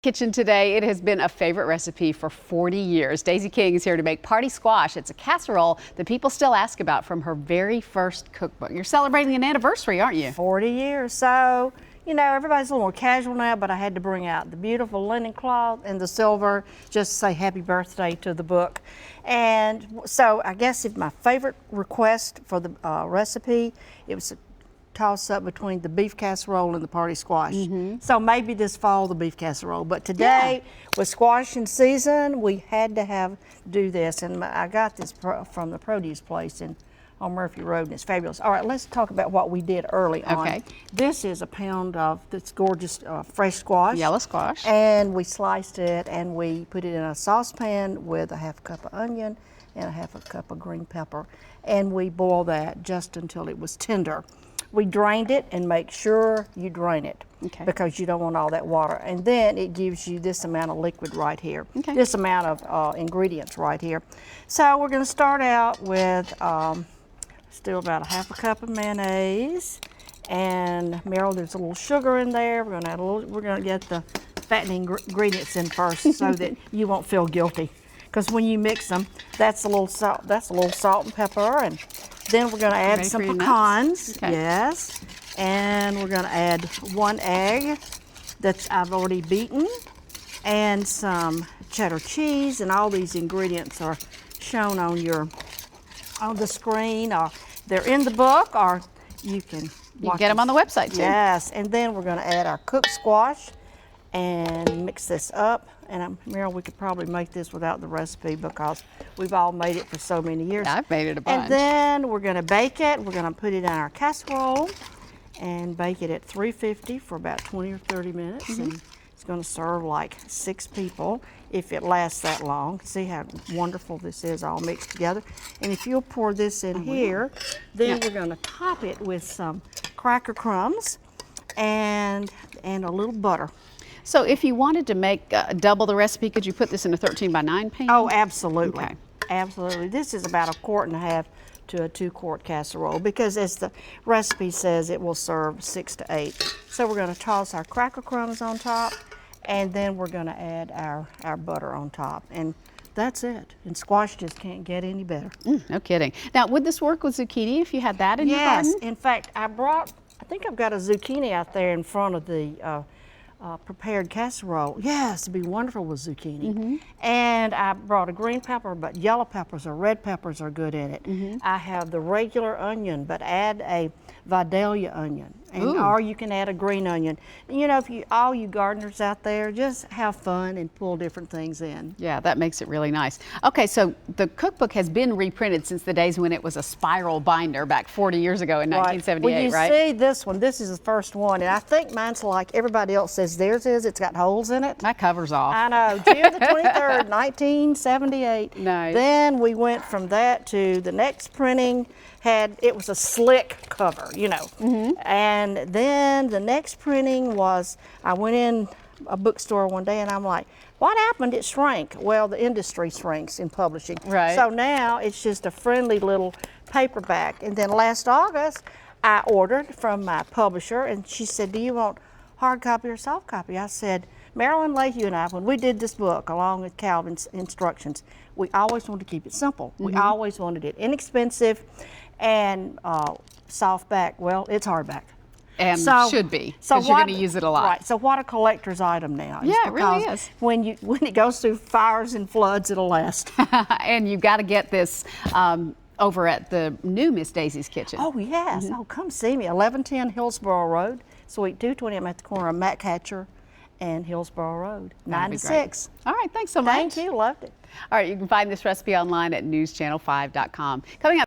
Kitchen today, it has been a favorite recipe for 40 years. Daisy King is here to make party squash. It's a casserole that people still ask about from her very first cookbook. You're celebrating an anniversary, aren't you? 40 years. So, you know, everybody's a little more casual now, but I had to bring out the beautiful linen cloth and the silver just to say happy birthday to the book. And so I guess if my favorite request for the recipe, it was a toss up between the beef casserole and the party squash. So maybe this fall the beef casserole, but today with squash in season, we had to do this, and I got this from the produce place on Murphy Road, and it's fabulous. All right, let's talk about what we did early on. Okay. This is a pound of this gorgeous fresh squash. Yellow squash. And we sliced it and we put it in a saucepan with a half cup of onion and a half a cup of green pepper, and we boiled that just until it was tender. We drained it, and make sure you drain it because you don't want all that water. And then it gives you this amount of liquid right here, this amount of ingredients right here. So we're going to start out with still about a half a cup of mayonnaise. And Meryl, there's a little sugar in there. We're going to add a little. We're going to get the fattening ingredients in first so that you won't feel guilty. Because when you mix them, that's a little salt. That's a little salt and pepper, and then we're going to add some pecans. Yes, and we're going to add 1 egg that I've already beaten, and some cheddar cheese. And all these ingredients are shown on the screen, or they're in the book, or you can get them on the website too. Yes, and then we're going to add our cooked squash and mix this up. And Meryl, we could probably make this without the recipe because we've all made it for so many years. I've made it a bunch. And then we're going to bake it. We're going to put it in our casserole and bake it at 350 for about 20 or 30 minutes. And it's going to serve like 6 people if it lasts that long. See how wonderful this is all mixed together. And if you'll pour this in here, then we're going to top it with some cracker crumbs and a little butter. So if you wanted to make double the recipe, could you put this in a 13 by 9 pan? Oh, absolutely. Okay. Absolutely. This is about 1.5 quarts to a 2-quart casserole because as the recipe says, it will serve 6 to 8. So we're going to toss our cracker crumbs on top, and then we're going to add our butter on top. And that's it. And squash just can't get any better. No kidding. Now, would this work with zucchini if you had that in your garden? Yes. In fact, I think I've got a zucchini out there in front of the prepared casserole. Yes, it'd be wonderful with zucchini. And I brought a green pepper, but yellow peppers or red peppers are good in it. I have the regular onion, but add a Vidalia onion, or you can add a green onion. You know, if all you gardeners out there, just have fun and pull different things in. Yeah, that makes it really nice. Okay, so the cookbook has been reprinted since the days when it was a spiral binder back 40 years ago in 1978, right? Well, you see this one. This is the first one, and I think mine's like everybody else says theirs is. It's got holes in it. My cover's off. I know. June the 23rd, 1978. Nice. Then we went from that to the next printing. It was a slick cover, you know. And then the next printing was, I went in a bookstore one day and I'm like, what happened? It shrank. Well, the industry shrinks in publishing. Right. So now it's just a friendly little paperback. And then last August, I ordered from my publisher, and she said, do you want hard copy or soft copy? I said, Marilyn Lahue and I, when we did this book along with Calvin's instructions, we always wanted to keep it simple. We always wanted it inexpensive and softback. Well, it's hardback. And should be, because you're going to use it a lot. Right, so what a collector's item now. Yeah, it really is. When it goes through fires and floods, it'll last. And you've got to get this over at the new Miss Daisy's Kitchen. Oh, yes. Oh, come see me. 1110 Hillsborough Road, Suite 220. I'm at the corner of Matt Hatcher and Hillsborough Road, 9 to 6. All right, thanks so much. Thank you, loved it. All right, you can find this recipe online at newschannel5.com. Coming up.